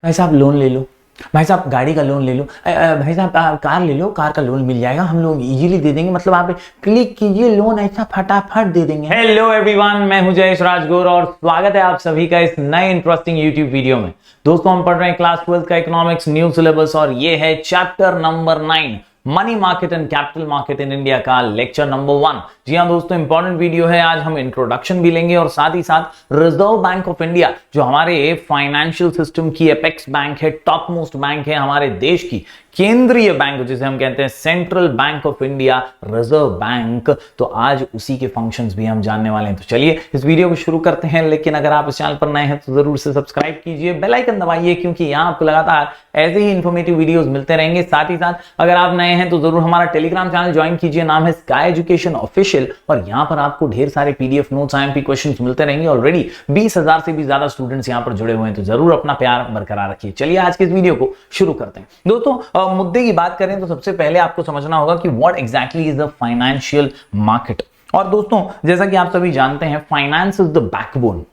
भाई साहब लोन ले लो, भाई साहब गाड़ी का लोन ले लो, भाई साहब कार ले लो, कार का लोन मिल जाएगा, हम लोग इजीली दे देंगे। मतलब आप क्लिक कीजिए, लोन ऐसा फटाफट दे देंगे। हेलो एवरीवन, मैं हूं जयेश राजगुर और स्वागत है आप सभी का इस नए इंटरेस्टिंग यूट्यूब वीडियो में। दोस्तों, हम पढ़ रहे हैं क्लास 12 का इकोनॉमिक्स न्यू सिलेबस और ये है chapter number 9 money market and capital market in India का लेक्चर नंबर 1। जी हां दोस्तों, इंपॉर्टेंट वीडियो है। आज हम इंट्रोडक्शन भी लेंगे और साथ ही साथ रिजर्व बैंक ऑफ इंडिया जो हमारे फाइनेंशियल सिस्टम की एपेक्स बैंक है, टॉप मोस्ट बैंक है, हमारे देश की केंद्रीय बैंक जिसे हम कहते हैं central bank of India, reserve bank, तो आज उसी के फंक्शंस भी हम जानने वाले हैं। तो चलिए इस वीडियो को शुरू करते हैं। लेकिन अगर आप इस चैनल पर नए हैं तो जरूर से सब्सक्राइब कीजिए, बेल आइकन दबाइए, क्योंकि यहां आपको लगातार ऐसे ही इंफॉर्मेटिव वीडियोस मिलते रहेंगे। साथ ही साथ अगर आप नए हैं तो जरूर हमारा टेलीग्राम चैनल ज्वाइन कीजिए, नाम है स्काई एजुकेशन ऑफिशियल, और यहां पर आपको ढेर सारे पीडीएफ नोट्स, आईएमपी क्वेश्चंस मिलते रहेंगे। ऑलरेडी 20,000 से भी ज्यादा स्टूडेंट्स यहां पर जुड़े हुए हैं, तो जरूर अपना प्यार बरकरार रखिए। चलिए आज के इस वीडियो को शुरू करते हैं। दोस्तों, मुद्दे की बात करें तो सबसे पहले आपको समझना होगा कि what exactly is the financial market. और दोस्तों, जैसा कि आप सभी जानते हैं, finance is the backbone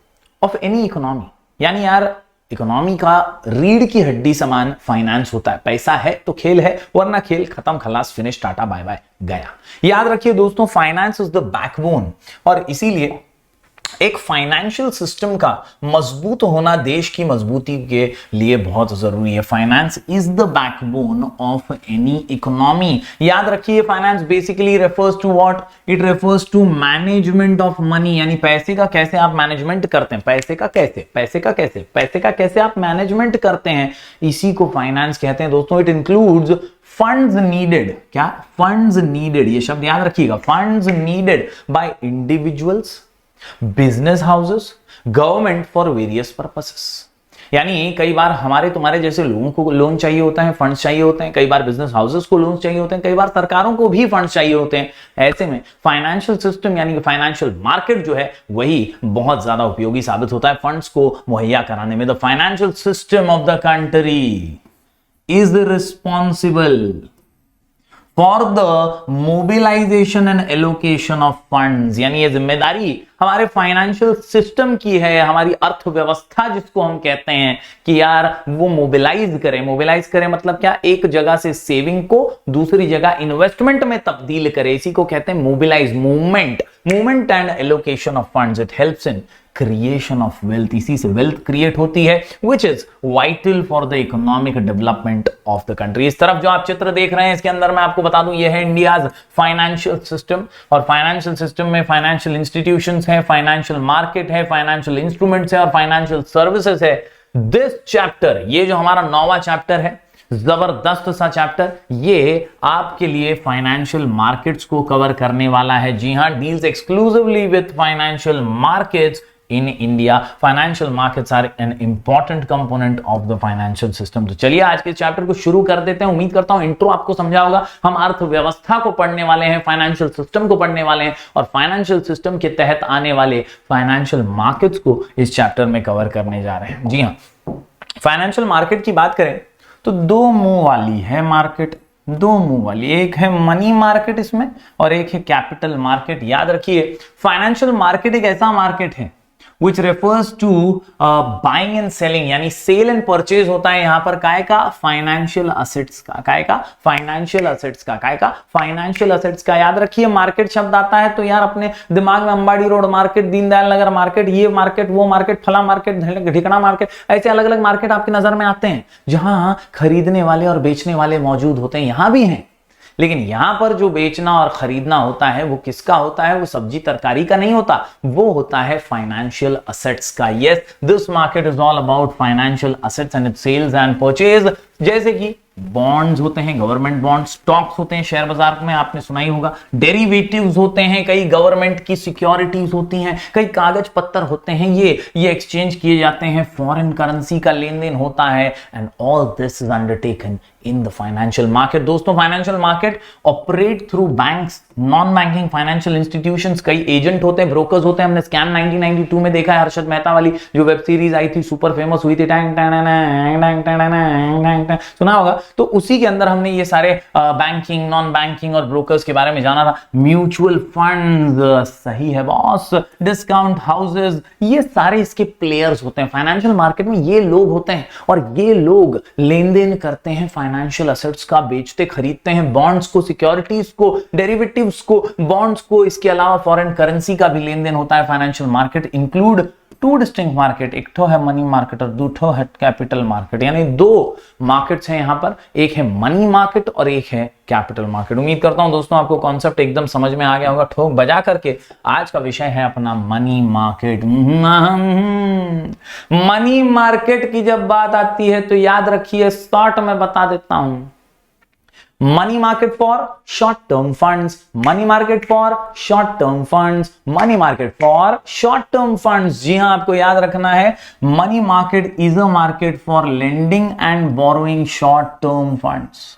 of any economy. यानी यार, इकोनॉमी का रीढ़ की हड्डी समान फाइनेंस होता है। पैसा है तो खेल है, वरना खेल खत्म, खलास, फिनिश, टाटा बाय बाय, गया। याद रखिए दोस्तों, फाइनेंस इज द बैकबोन, और इसीलिए एक फाइनेंशियल सिस्टम का मजबूत होना देश की मजबूती के लिए बहुत जरूरी है। Finance is the backbone of any economy. याद रखिए, finance basically refers to what? It refers to management of money. यानी पैसे का कैसे आप मैनेजमेंट करते हैं, पैसे का कैसे आप मैनेजमेंट करते हैं, इसी को फाइनेंस कहते हैं दोस्तों। इट इंक्लूड्स फंड्स नीडेड, क्या? फंड्स नीडेड, ये शब्द याद रखिएगा। Funds needed bye individuals, business houses, government for various purposes. यानी कई बार हमारे तुम्हारे जैसे लोगों को लोन चाहिए होता है, फंड्स चाहिए होते हैं, कई बार बिजनेस हाउसेस को लोन चाहिए होते हैं, कई बार सरकारों को भी फंड्स चाहिए होते हैं। ऐसे में फाइनेंशियल सिस्टम यानी कि फाइनेंशियल मार्केट जो है वही बहुत ज्यादा उपयोगी साबित होता है फंड्स को मुहैया कराने में। The financial system of the country is responsible for the mobilisation and allocation of funds. यानी ये जिम्मेदारी हमारे फाइनेंशियल सिस्टम की है, हमारी अर्थव्यवस्था जिसको हम कहते हैं कि यार वो मोबिलाइज करे मतलब क्या? एक जगह से सेविंग को दूसरी जगह इन्वेस्टमेंट में तब्दील करे, इसी को कहते हैं mobilise, movement and allocation of funds. It helps in creation of wealth, इसी से वेल्थ क्रिएट होती है, which is vital for the economic development of the country. इस तरफ जो आप चित्र देख रहे हैं, इसके अंदर मैं आपको बता दूं, यह है इंडियाज फाइनेंशियल सिस्टम, और फाइनेंशियल सिस्टम में फाइनेंशियल इंस्टीट्यूशंस है, फाइनेंशियल मार्केट है, फाइनेंशियल इंस्ट्रूमेंट्स है और फाइनेंशियल सर्विसेज है। दिस चैप्टर, ये जो हमारा 9वां चैप्टर है, जबरदस्त सा चैप्टर, ये आपके लिए फाइनेंशियल मार्केट्स को कवर करने वाला है। जी हां, deals exclusively with financial markets in India. Financial markets are an important component of the financial system. तो चलिए आज के चैप्टर को शुरू कर देते हैं। उम्मीद करता हूं इंट्रो आपको समझा होगा। हम अर्थव्यवस्था को पढ़ने वाले हैं, फाइनेंशियल सिस्टम को पढ़ने वाले हैं, और फाइनेंशियल सिस्टम के तहत आने वाले फाइनेंशियल मार्केट्स को इस चैप्टर में कवर करने जा रहे हैं। जी हाँ, फाइनेंशियल मार्केट की बात करें तो दो मुंह वाली है मार्केट, दो मुंह वाली। एक है मनी मार्केट इसमें, और एक है कैपिटल मार्केट। याद रखिए, फाइनेंशियल मार्केट एक ऐसा मार्केट है which refers to buying and selling, यानी सेल एंड परचेज होता है यहां पर। काय का? फाइनेंशियल असेट्स का। काय का? फाइनेंशियल असेट्स का। काय का? फाइनेंशियल असेट्स का। याद रखिए, मार्केट शब्द आता है तो यार अपने दिमाग में अंबाड़ी road market, Deendayal Nagar market, ये मार्केट, वो मार्केट, फला मार्केट, ढिकना मार्केट, ऐसे अलग अलग मार्केट आपकी नजर में आते हैं जहां खरीदने वाले और बेचने वाले मौजूद होते हैं। यहां भी हैं, लेकिन यहां पर जो बेचना और खरीदना होता है वो किसका होता है? वो सब्जी तरकारी का नहीं होता, वो होता है फाइनेंशियल असेट्स का। Yes, this market is all about financial assets and its sales and purchase. जैसे कि बॉन्ड्स होते हैं, गवर्नमेंट बॉन्ड, स्टॉक्स होते हैं शेयर बाजार में, आपने सुना ही होगा, डेरिवेटिव्स होते हैं, कई गवर्नमेंट की सिक्योरिटीज होती हैं, कई कागज पत्तर होते हैं, ये एक्सचेंज किए जाते हैं, फॉरेन करेंसी का लेन देन होता है, and all this is undertaken in the financial market। दोस्तों financial market operate through banks, non banking financial institutions, कई एजेंट होते हैं, ब्रोकर्स होते हैं। हमने स्कैम 1992 में देखा है, हर्षद मेहता वाली जो वेब सीरीज आई थी, सुपर फेमस हुई थी, सुना होगा। तो उसी के अंदर हमने ये सारे बैंकिंग, नॉन बैंकिंग और ब्रोकर्स के बारे में जाना था। म्यूचुअल फंड्स, सही है बॉस, डिस्काउंट हाउसेस, ये सारे इसके प्लेयर्स होते हैं। फाइनेंशियल मार्केट में ये लोग होते हैं और ये लोग लेन देन करते हैं, फाइनेंशियल एसेट्स का बेचते खरीदते हैं, बॉन्ड्स को, सिक्योरिटीज को, डेरिवेटिव्स को, बॉन्ड्स को। इसके अलावा फॉरेन करेंसी का भी लेन देन होता है। Financial market include two distinct market, एक तो है मनी मार्केट और दूठो है कैपिटल मार्केट, यानी दो मार्केट्स हैं यहां पर, एक है मनी मार्केट और एक है कैपिटल मार्केट। उम्मीद करता हूं दोस्तों आपको कॉन्सेप्ट एकदम समझ में आ गया होगा ठोक बजा करके। आज का विषय है अपना मनी मार्केट। मनी मार्केट की जब बात आती है तो याद रखिए, शॉर्ट में बता देता हूं, money market for short term funds, money market for short term funds, money market for short term funds. जी हां, आपको याद रखना है, money market is a market for lending and borrowing short term funds.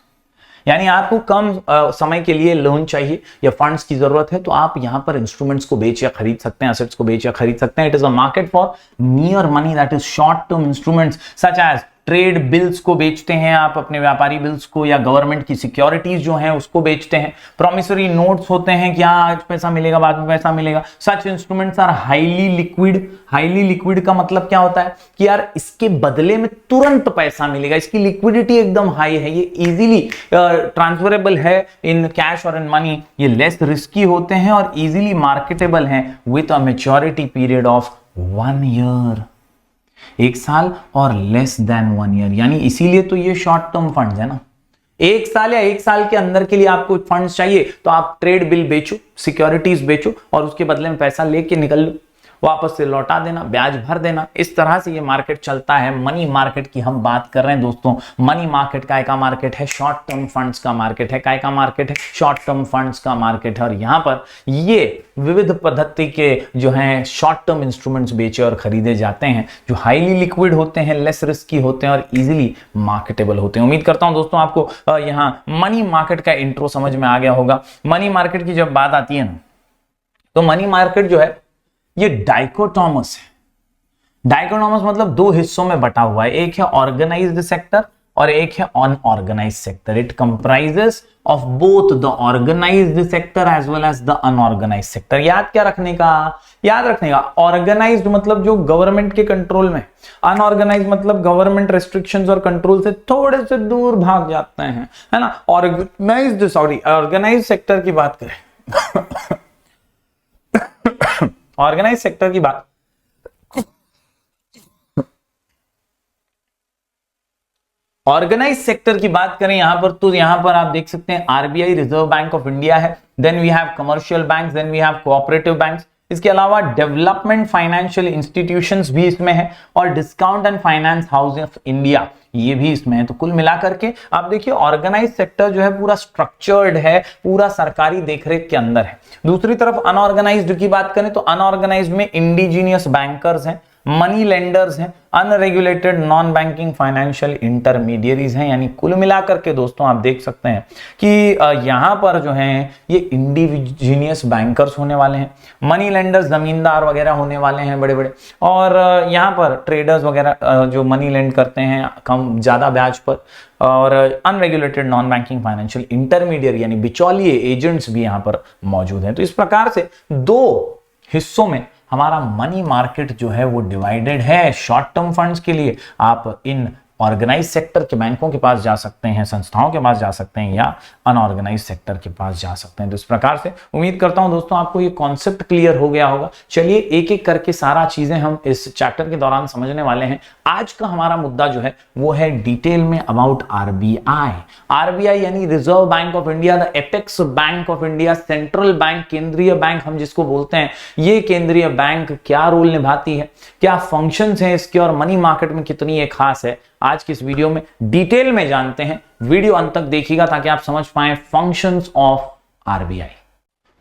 यानी आपको कम समय के लिए लोन चाहिए या फंड्स की जरूरत है तो आप यहां पर इंस्ट्रूमेंट्स को बेच या खरीद सकते हैं, एसेट्स को बेच या खरीद सकते हैं। It is a market for near money, that is short term instruments such as trade bills को बेचते हैं आप, अपने व्यापारी बिल्स को, या गवर्नमेंट की सिक्योरिटीज जो हैं उसको बेचते हैं। प्रॉमिसरी नोट्स होते हैं कि हाँ आज पैसा मिलेगा, बाद में पैसा मिलेगा। Such instruments are highly liquid. Highly liquid का मतलब क्या होता है कि यार इसके बदले में तुरंत पैसा मिलेगा, इसकी लिक्विडिटी एकदम हाई है, ये इजीली ट्रांसफरेबल है इन कैश और इन मनी, ये लेस रिस्की होते हैं और इजीली मार्केटेबल हैं with a maturity period of 1 year, 1 साल और लेस देन 1 ईयर। यानी इसीलिए तो ये शॉर्ट टर्म फंड्स है ना। 1 साल या 1 साल के अंदर के लिए आपको फंड्स चाहिए तो आप ट्रेड बिल बेचो, सिक्योरिटीज बेचो और उसके बदले में पैसा लेके निकल लो, वापस से लौटा देना, ब्याज भर देना। इस तरह से ये मार्केट चलता है। मनी मार्केट की हम बात कर रहे हैं दोस्तों। मनी मार्केट काय का मार्केट है? शॉर्ट टर्म फंड्स का मार्केट है। काय का मार्केट है? शॉर्ट टर्म फंड्स का मार्केट है। और यहां पर ये विविध पद्धति के जो हैं शॉर्ट टर्म इंस्ट्रूमेंट्स बेचे और खरीदे जाते हैं, जो हाईली लिक्विड होते हैं, लेस रिस्की होते हैं और इजीली मार्केटेबल होते हैं। उम्मीद करता हूं दोस्तों आपको यहां मनी मार्केट का इंट्रो समझ में आ गया होगा। मनी मार्केट की जब बात आती है ना, तो मनी मार्केट जो है ये डाइकोटोमस है। डाइकोटोमस मतलब 2 हिस्सों में बटा हुआ है, एक है ऑर्गेनाइज्ड सेक्टर और एक है unorganised sector. It comprises of both the organised sector as well as the unorganised sector. याद क्या रखने का? याद रखने का, ऑर्गेनाइज्ड मतलब जो गवर्नमेंट के कंट्रोल में, अनऑर्गेनाइज्ड मतलब गवर्नमेंट रेस्ट्रिक्शंस और कंट्रोल से थोड़े से दूर भाग जाते हैं, है ना। ऑर्गेनाइज्ड सेक्टर की बात करें ऑर्गेनाइज सेक्टर की बात ऑर्गेनाइज सेक्टर की बात करें यहां पर, तो यहां पर आप देख सकते हैं RBI, reserve bank of India है, then we have commercial banks, then we have cooperative banks. इसके अलावा डेवलपमेंट फाइनेंशियल इंस्टीट्यूशंस भी इसमें है और discount and finance house of India ये भी इसमें है। तो कुल मिलाकर के आप देखिए ऑर्गेनाइज सेक्टर जो है पूरा स्ट्रक्चर्ड है, पूरा सरकारी देखरेख के अंदर है। दूसरी तरफ अनऑर्गेनाइज्ड की बात करें तो अनऑर्गेनाइज्ड में इंडिजीनियस बैंकर्स हैं, मनी लेंडर्स हैं, unregulated non banking financial intermediaries हैं। यानी कुल मिलाकर के दोस्तों आप देख सकते हैं कि यहां पर जो हैं ये इंडिजीनियस बैंकर्स होने वाले हैं, मनी लेंडर्स जमींदार वगैरह होने वाले हैं बड़े बड़े, और यहां पर ट्रेडर्स वगैरह जो मनी लेंड करते हैं कम ज्यादा ब्याज पर, और unregulated non banking financial intermediary यानी बिचौलिए एजेंट्स भी यहां पर मौजूद हैं। तो इस प्रकार से 2 हिस्सों में हमारा मनी मार्केट जो है वो डिवाइडेड है। शॉर्ट टर्म फंड्स के लिए आप इन ऑर्गेनाइज सेक्टर के बैंकों के पास जा सकते हैं, संस्थाओं के पास जा सकते हैं, या अनऑर्गेनाइज सेक्टर के पास जा सकते हैं। तो इस प्रकार से उम्मीद करता हूं दोस्तों आपको ये कॉन्सेप्ट क्लियर हो गया होगा। चलिए एक एक करके सारा चीजें हम इस चैप्टर के दौरान समझने वाले हैं। आज का हमारा मुद्दा जो है वो है डिटेल में अबाउट आरबीआई। आरबीआई यानी reserve bank of India, the apex bank of India, central bank, केंद्रीय बैंक हम जिसको बोलते हैं। ये केंद्रीय बैंक क्या रोल निभाती है, क्या फंक्शंस हैं इसके, और मनी मार्केट में कितनी ये खास है, आज की इस वीडियो में डिटेल में जानते हैं। वीडियो अंत तक देखिएगा ताकि आप समझ पाएं फंक्शंस ऑफ आरबीआई।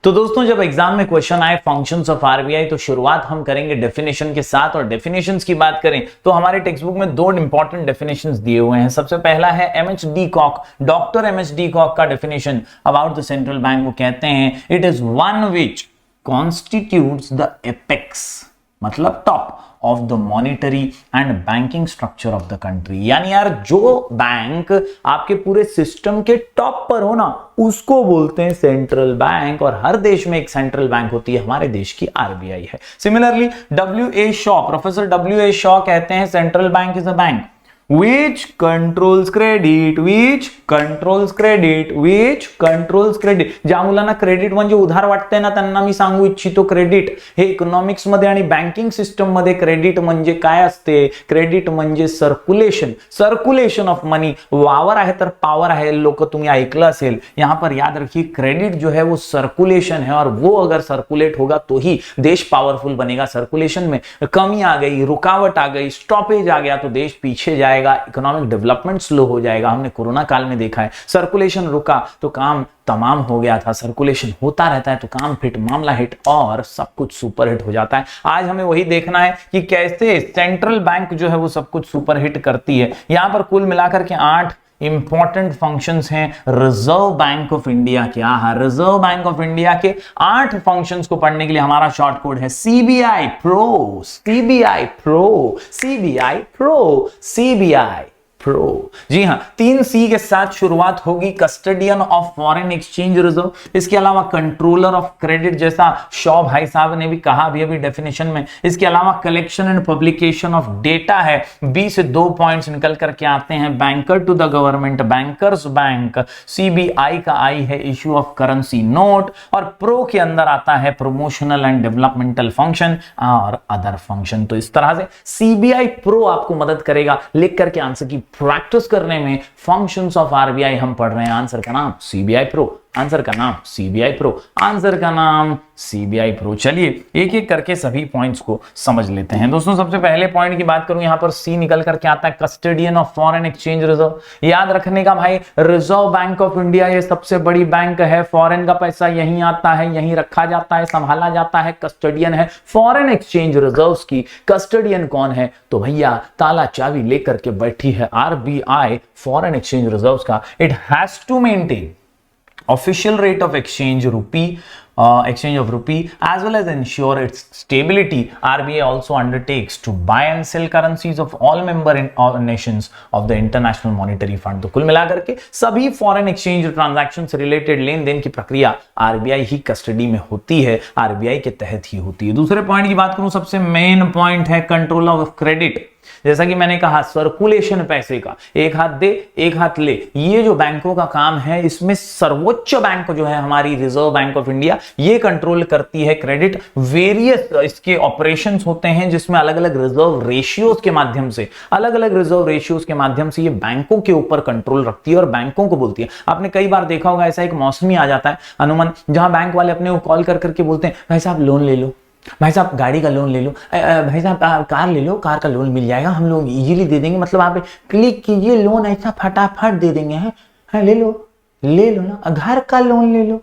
तो दोस्तों जब एग्जाम में क्वेश्चन आए फंक्शंस ऑफ आरबीआई तो शुरुआत हम करेंगे डेफिनेशन के साथ। और डेफिनेशंस की बात करें तो हमारे टेक्स्ट बुक में दो इंपॉर्टेंट डेफिनेशंस दिए हुए हैं। सबसे पहला है MH de Kock, doctor MH de Kock का definition about the central bank. वो कहते हैं it is one which constitutes the apex, मतलब top of the monetary and banking structure of the country. यानी यार जो बैंक आपके पूरे सिस्टम के टॉप पर हो ना, उसको बोलते हैं सेंट्रल बैंक। और हर देश में एक सेंट्रल बैंक होती है, हमारे देश की आरबीआई है। सिमिलरली डब्ल्यू.ए. शॉ, प्रोफेसर डब्ल्यू.ए. शॉ कहते हैं central bank is a bank which controls credit, which controls credit, which controls credit. ज्या मुलांना क्रेडिट म्हणजे उधार वाटतंय ना, त्यांना मी सांगू इच्छितो क्रेडिट हे इकॉनॉमिक्स मध्ये आणि बँकिंग सिस्टम मध्ये क्रेडिट म्हणजे काय असते? क्रेडिट म्हणजे सर्क्युलेशन, सर्क्युलेशन ऑफ मनी। वावर आहे तर पावर आहे, लोक तुम्ही ऐकलं असेल। यहां पर याद रखिए क्रेडिट जो है वो सर्कुलेशन है, और वो अगर सर्कुलेट होगा तो ही देश पावरफुल बनेगा। सर्कुलेशन में कमी आ गई, रुकावट आ गई, स्टॉपेज आ गया तो देश पीछे जाएगा, इकोनॉमिक डेवलपमेंट स्लो हो जाएगा। हमने कोरोना काल में देखा है, सर्कुलेशन रुका तो काम तमाम हो गया था। सर्कुलेशन होता रहता है तो काम फिट, मामला हिट और सब कुछ सुपर हिट हो जाता है। आज हमें वही देखना है कि कैसे सेंट्रल बैंक जो है वो सब कुछ सुपर हिट करती है। यहां पर कुल मिलाकर के 8 इंपॉर्टेंट फंक्शंस हैं रिजर्व बैंक ऑफ इंडिया के। रिजर्व बैंक ऑफ इंडिया के 8 फंक्शंस को पढ़ने के लिए हमारा शॉर्ट कोड है CBI pro, CBI pro, CBI pro, CBI pro. जी हां, 3 सी के साथ शुरुआत होगी। Custodian of foreign exchange reserve, इसके अलावा कंट्रोलर ऑफ क्रेडिट, जैसा शॉ भाई साहब ने भी कहा अभी डेफिनेशन में। इसके अलावा collection and publication of data है। बी से 2 पॉइंट्स निकल करके आते हैं। Banker to the government, bankers bank. CBI का आई है इश्यू ऑफ करेंसी नोट। और प्रो के अंदर आता है प्रमोशनल एंड डेवलपमेंटल फंक्शन और अदर फंक्शन। तो इस तरह से सीबीआई प्रो आपको मदद करेगा लिख करके आंसर की प्रैक्टिस करने में। फंक्शंस ऑफ आरबीआई हम पढ़ रहे हैं, आंसर का नाम सीबीआई प्रो, आंसर का नाम सीबीआई प्रो, आंसर का नाम सीबीआई प्रो। चलिए एक एक करके सभी पॉइंट्स को समझ लेते हैं। दोस्तों सबसे पहले पॉइंट की बात करूं, यहां पर सी निकल करके आता है custodian of foreign exchange reserve. याद रखने का भाई, रिजर्व बैंक ऑफ इंडिया ये सबसे बड़ी बैंक है। फॉरेन का पैसा यहीं आता है, यहीं रखा जाता है, संभाला जाता है। कस्टडियन है फॉरेन एक्सचेंज रिजर्व्स की। कस्टडियन कौन है? तो भैया ताला चाबी लेकर के बैठी है आरबीआई फॉरेन एक्सचेंज रिजर्व्स का। It has to maintain official rate of exchange of rupee as well as ensure its stability. RBI also undertakes to buy and sell currencies of all member nations of the International Monetary Fund. तो कुल मिलाकर के सभी foreign exchange transaction से related लेन then की प्रक्रिया RBI ही custody में होती है, आरबीआई के तहत ही होती है। दूसरे पॉइंट की बात करूं, सबसे मेन पॉइंट है कंट्रोल ऑफ क्रेडिट। जैसा कि मैंने कहा सर्कुलेशन पैसे का, एक हाथ दे एक हाथ ले, ये जो बैंकों का काम है, इसमें सर्वोच्च बैंक जो है हमारी रिजर्व बैंक ऑफ इंडिया, ये कंट्रोल करती है क्रेडिट। वेरियस इसके ऑपरेशंस होते हैं जिसमें अलग अलग रिजर्व रेशियोज के माध्यम से, अलग अलग रिजर्व रेशियोज के माध्यम से ये बैंकों के ऊपर कंट्रोल रखती है और बैंकों को बोलती है। आपने कई बार देखा होगा ऐसा एक मौसमी आ जाता है अनुमान, जहां बैंक वाले अपने को कॉल कर करके बोलते हैं भाई साहब लोन ले लो, भाई साहब गाड़ी का लोन ले लो, भाई साहब कार ले लो, कार का लोन मिल जाएगा, हम लोग इजीली दे देंगे, मतलब आप क्लिक कीजिए लोन ऐसा फटाफट दे देंगे। है ले लो ना, घर का लोन ले लो,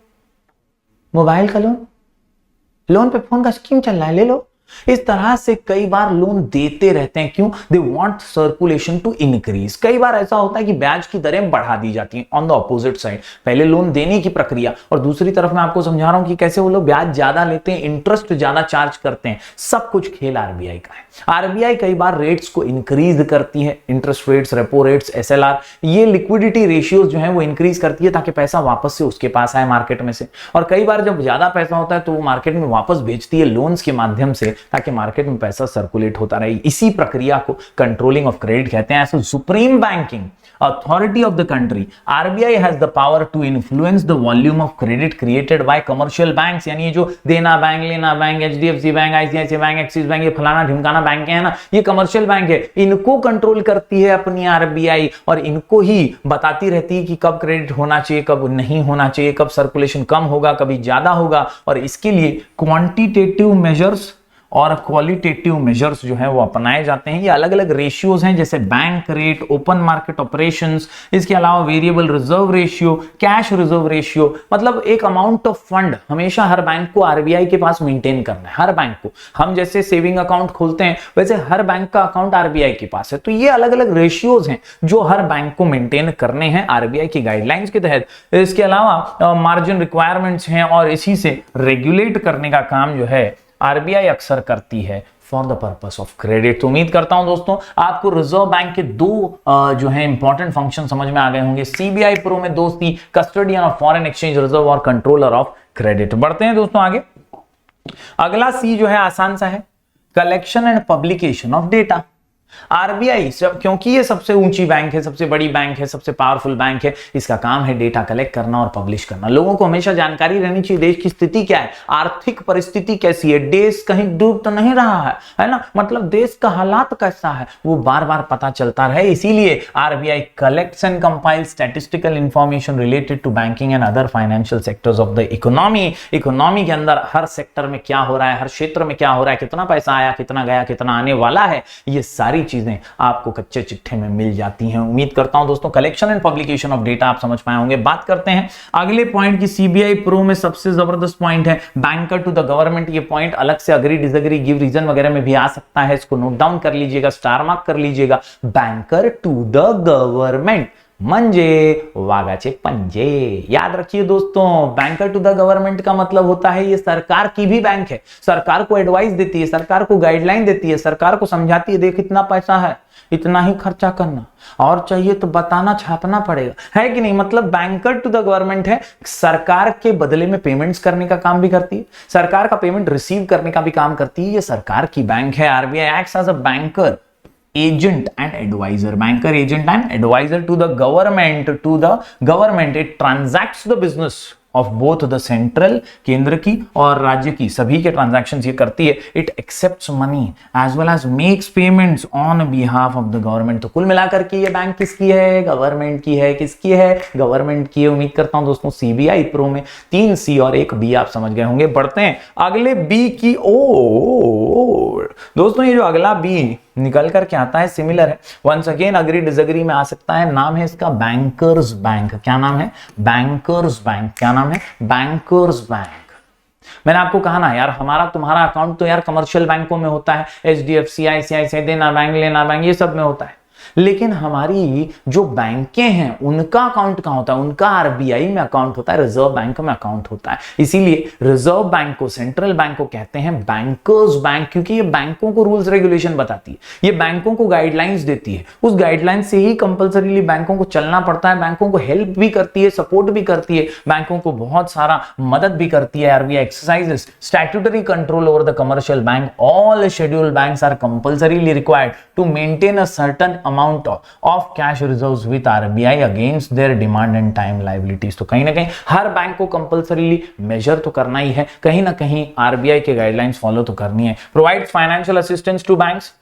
मोबाइल का लोन पे फोन का स्कीम चल रहा है, ले लो। इस तरह से कई बार लोन देते रहते हैं। क्यों? They want circulation to increase. कई बार ऐसा होता है कि ब्याज की दरें बढ़ा दी जाती हैं ऑन द ऑपोजिट साइड, पहले लोन देने की प्रक्रिया और दूसरी तरफ मैं आपको समझा रहा हूं कि कैसे वो लोग ब्याज ज्यादा लेते हैं, इंटरेस्ट ज्यादा चार्ज करते हैं। सब कुछ खेल आरबीआई का है। आरबीआई कई बार रेट्स को इंक्रीज करती है, interest rates, repo rates, SLR, ये लिक्विडिटी रेशियोज जो है वो इंक्रीज करती है ताकि पैसा वापस से उसके पास आए मार्केट में से। और कई बार जब ज्यादा पैसा होता है तो वो मार्केट में वापस भेजती है लोन्स के माध्यम से ताकि मार्केट में पैसा सर्कुलेट होता रहे। इसी प्रक्रिया को कंट्रोलिंग ऑफ क्रेडिट कहते हैं। As supreme banking authority of the country, RBI has the power to influence the volume of credit created by commercial banks। यानी ये जो देना बैंक, लेना bank, HDFC bank, ICICI bank, axis bank, ये फलाना ढिमकाना bank है ना, ये कमर्शियल बैंक है, इनको कंट्रोल करती है अपनी आरबीआई और इनको ही बताती रहती है कि कब क्रेडिट होना चाहिए, कब नहीं होना चाहिए, कब सर्कुलेशन कम होगा, कभी ज्यादा होगा। और इसके लिए क्वांटिटेटिव मेजर्स और क्वालिटेटिव मेजर्स जो है वो अपनाए जाते हैं। ये अलग अलग रेशियोज हैं, जैसे bank rate, open market operations, इसके अलावा variable reserve ratio, cash reserve ratio. मतलब एक अमाउंट ऑफ फंड हमेशा हर बैंक को आरबीआई के पास मेंटेन करना है। हर बैंक को, हम जैसे सेविंग अकाउंट खोलते हैं वैसे हर बैंक का अकाउंट आरबीआई के पास है। तो ये अलग अलग रेशियोज हैं जो हर बैंक को मेंटेन करने हैं आरबीआई की गाइडलाइंस के तहत। इसके अलावा मार्जिन रिक्वायरमेंट्स हैं और इसी से रेगुलेट करने का काम जो है आरबीआई अक्सर करती है for the purpose of credit. तो उम्मीद करता हूं दोस्तों आपको रिजर्व बैंक के दो जो है इंपॉर्टेंट फंक्शन समझ में आ गए होंगे। सीबीआई प्रो में दो C, custodian of foreign exchange reserve और कंट्रोलर ऑफ क्रेडिट। बढ़ते हैं दोस्तों आगे। अगला सी जो है आसान सा है, collection and publication of data. RBI क्योंकि ये सबसे ऊंची बैंक है, सबसे बड़ी बैंक है, सबसे पावरफुल बैंक है, इसका काम है डेटा कलेक्ट करना और पब्लिश करना। लोगों को हमेशा जानकारी रहनी चाहिए देश की स्थिति क्या है, आर्थिक परिस्थिति कैसी है, देश कहीं डूब तो नहीं रहा है ना, मतलब देश का हालात कैसा है वो बार बार पता चलता रहे। इसीलिए RBI collects and compiles statistical information related to banking and other financial sectors of the economy. Economy के अंदर हर सेक्टर में क्या हो रहा है, हर क्षेत्र में क्या हो रहा है, कितना पैसा आया, कितना गया, कितना आने वाला है, ये सारी चीजें आपको कच्चे चिट्ठे में मिल जाती हैं। उम्मीद करता हूं दोस्तों collection and publication of data आप समझ पाए होंगे। बात करते हैं अगले पॉइंट की। सीबीआई प्रो में सबसे जबरदस्त पॉइंट है बैंकर टू द गवर्नमेंट। ये पॉइंट अलग से अग्री डिसएग्री गिव रीजन वगैरह में भी आ सकता है, इसको नोट डाउन कर लीजिएगा, स्टार मार्क कर लीजिएगा। बैंकर टू द गवर्नमेंट म्हणजे वाघाचे पंजे। याद रखिए दोस्तों, बैंकर टू द गवर्नमेंट का मतलब होता है ये सरकार की भी बैंक है, सरकार को एडवाइस देती है, सरकार को गाइडलाइन देती है, सरकार को समझाती है देख इतना पैसा है, इतना ही खर्चा करना, और चाहिए तो बताना, छापना पड़ेगा, है कि नहीं। मतलब बैंकर टू द गवर्नमेंट है, सरकार के बदले में पेमेंट्स करने का काम भी करती है, सरकार का पेमेंट रिसीव करने का भी काम करती है। ये सरकार की बैंक है। RBI acts as a banker, agent and advisor, banker, agent and advisor to the government, it transacts the business of both the central, केंद्र की और राज्य की, सभी के ट्रांजैक्शंस ये करती है। It accepts money as well as makes payments on behalf of the government. तो कुल मिलाकर के ये बैंक किसकी है, गवर्नमेंट की है। किसकी है, गवर्नमेंट की है। उम्मीद करता हूं दोस्तों सीबीआई प्रो में 3 सी और 1 बी आप समझ गए होंगे। बढ़ते हैं अगले बी की ओर। दोस्तों ये जो अगला बी निकल करके आता है सिमिलर है, वंस अगेन अग्री डिसएग्री में आ सकता है। नाम है इसका बैंकर्स बैंक। क्या नाम है, बैंकर्स बैंक। क्या नाम है, बैंकर्स बैंक। मैंने आपको कहा ना यार, हमारा तुम्हारा अकाउंट तो यार कमर्शियल बैंकों में होता है, एचडीएफसी, आईसीआईसीआई, देना बैंक, लेना बैंक, ये सब में होता है। लेकिन हमारी जो बैंकें हैं उनका अकाउंट कहां होता है, उनका आरबीआई में अकाउंट होता है, रिजर्व बैंक में अकाउंट होता है। इसीलिए रिजर्व बैंक को, सेंट्रल बैंक को कहते हैं बैंकर्स बैंक, क्योंकि ये बैंकों को रूल्स रेगुलेशन बताती है, ये बैंकों को गाइडलाइंस देती है। उस गाइडलाइंस से ही कंपलसरीली बैंकों को चलना पड़ता है। बैंकों को हेल्प भी करती है, सपोर्ट भी करती है, बैंकों को बहुत सारा मदद भी करती है। RBI exercises statutory control over the commercial bank. All scheduled banks are compulsorily required to maintain a certain amount of cash reserves with RBI against their demand and time liabilities। तो कहीं ना कहीं हर बैंक को compulsorily major तो करना ही है, कहीं ना कहीं आरबीआई के गाइडलाइंस फॉलो तो करनी है। Provides financial assistance to banks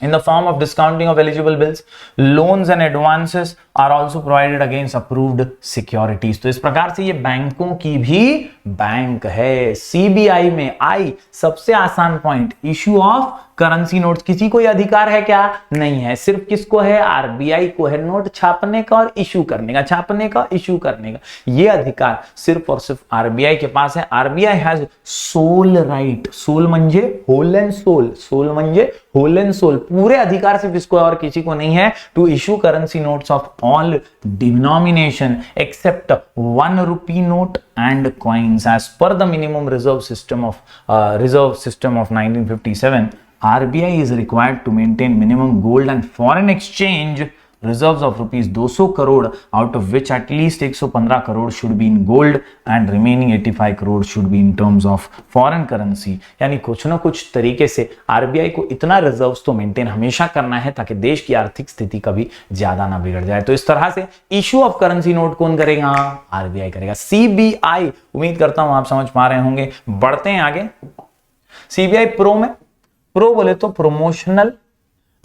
in the form of discounting of eligible bills. Loans and advances are also provided against approved securities। तो इस प्रकार से ये बैंकों की भी बैंक है। सीबीआई में आई सबसे आसान point, issue of currency notes. किसी को यह अधिकार है क्या, नहीं है, सिर्फ किसको है, आरबीआई को है, नोट छापने का और इशू करने का, छापने का, इशू करने का। ये अधिकार सिर्फ और सिर्फ आरबीआई के पास है। RBI has sole right, sole म्हणजे होल एंड सोल, सोल म्हणजे होल एंड सोल, पूरे अधिकार सिर्फ इसको और किसी को नहीं है, to issue currency notes of all denomination except 1 rupee note and coins as per the minimum reserve system of 1957. RBI is required to maintain minimum gold and foreign exchange reserves of rupees 200 crore, out of which at least 115 crore should be in gold and remaining 85 crore should be in terms of foreign currency। यानी कुछ ना कुछ तरीके से RBI को इतना reserves तो maintain हमेशा करना है ताकि देश की आर्थिक स्थिति कभी ज्यादा ना बिगड़ जाए। तो इस तरह से इशू ऑफ करेंसी नोट कौन करेगा, आरबीआई करेगा, सीबीआई। उम्मीद करता हूं आप समझ पा रहे होंगे। बढ़ते हैं आगे। सीबीआई प्रो में, प्रो बोले तो प्रमोशनल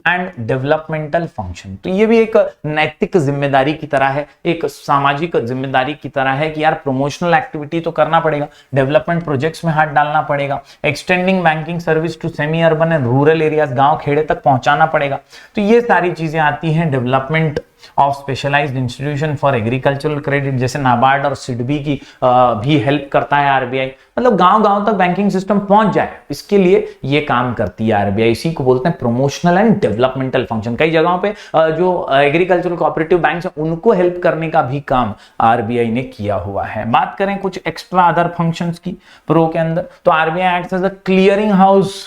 एंड डेवलपमेंटल फंक्शन। तो ये भी एक नैतिक जिम्मेदारी की तरह है, एक सामाजिक जिम्मेदारी की तरह है कि यार प्रमोशनल एक्टिविटी तो करना पड़ेगा, डेवलपमेंट प्रोजेक्ट्स में हाथ डालना पड़ेगा, extending banking service to semi urban and rural areas, गांव खेड़े तक पहुंचाना पड़ेगा। तो ये सारी चीजें आती हैं development of specialised institution for agricultural credit, जैसे नाबार्ड और सिडबी की भी हेल्प करता है आरबीआई। मतलब गांव गांव तक बैंकिंग सिस्टम पहुंच जाए, इसके लिए ये काम करती है आरबीआई। इसी को बोलते हैं प्रमोशनल एंड डेवलपमेंटल फंक्शन। कई जगहों पे जो एग्रीकल्चरल कोऑपरेटिव बैंक है उनको हेल्प करने का भी काम आरबीआई ने किया हुआ है। बात करें कुछ एक्स्ट्रा अदर फंक्शंस की प्रो के अंदर, तो RBI acts as a clearing house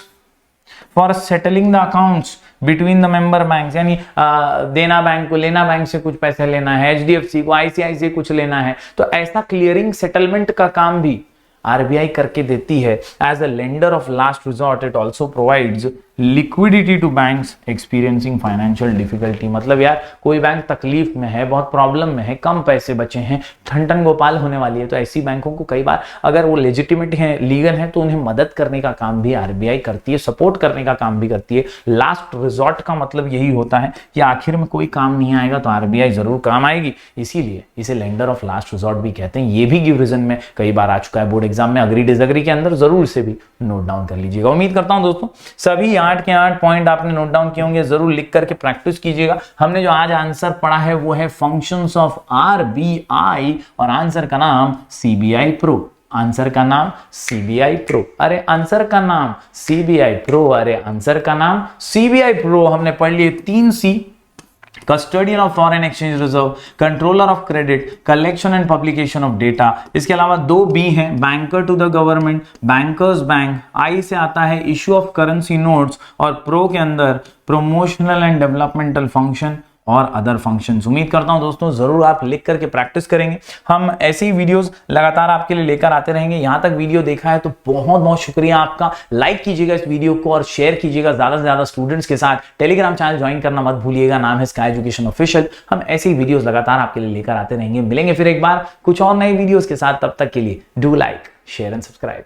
for settling the accounts between the member banks, यानी देना बैंक को लेना बैंक से कुछ पैसे लेना है, एचडीएफसी को आईसीआईसी कुछ लेना है, तो ऐसा क्लियरिंग सेटलमेंट का काम भी आरबीआई करके देती है। As a lender of last resort it also provides liquidity to banks experiencing financial difficulty. मतलब यार कोई बैंक तकलीफ में है, बहुत प्रॉब्लम में है, कम पैसे बचे हैं, ठन गोपाल होने वाली है, तो ऐसी बैंकों को कई बार अगर वो लेजिटिमेट है, लीगल है, तो उन्हें मदद करने का काम भी आरबीआई करती है, सपोर्ट करने का काम भी करती है। लास्ट रिजॉर्ट का मतलब यही होता है कि आखिर में कोई काम नहीं आएगा तो आरबीआई जरूर काम आएगी, इसीलिए इसे लेंडर ऑफ लास्ट रिजॉर्ट भी कहते हैं। ये भी गिव रीजन में कई बार आ चुका है बोर्ड एग्जाम में, अग्री डिसएग्री के अंदर, जरूर से भी नोट डाउन कर लीजिएगा। उम्मीद करता हूं दोस्तों सभी 8 के 8 पॉइंट आपने नोट डाउन किए होंगे, जरूर लिख करके प्रैक्टिस कीजिएगा। हमने जो आज आंसर पढ़ा है वो है फंक्शंस ऑफ आरबीआई, और आंसर का नाम सीबीआई प्रो। आंसर का नाम सीबीआई प्रो, अरे आंसर का नाम सीबीआई प्रो, अरे आंसर का नाम सीबीआई प्रो। हमने पढ़ लिए 3 C, custodian of foreign exchange reserve, controller of credit, collection and publication of data. इसके अलावा 2 बी हैं, banker to the government, bankers bank. I से आता है इश्यू ऑफ करेंसी नोट्स, और प्रो के अंदर प्रमोशनल एंड डेवलपमेंटल फंक्शन और अदर फंक्शंस। उम्मीद करता हूं दोस्तों जरूर आप लिख करके प्रैक्टिस करेंगे। हम ऐसे ही वीडियोस लगातार आपके लिए लेकर आते रहेंगे। यहां तक वीडियो देखा है तो बहुत बहुत शुक्रिया आपका। लाइक कीजिएगा इस वीडियो को और शेयर कीजिएगा ज्यादा से ज्यादा स्टूडेंट्स के साथ। टेलीग्राम चैनल ज्वाइन करना मत भूलिएगा, नाम है स्काई एजुकेशन ऑफिशियल। हम ऐसे ही वीडियोस लगातार आपके लिए लेकर आते रहेंगे। मिलेंगे फिर एक बार कुछ और नए वीडियोस के साथ, तब तक के लिए do like, share and subscribe.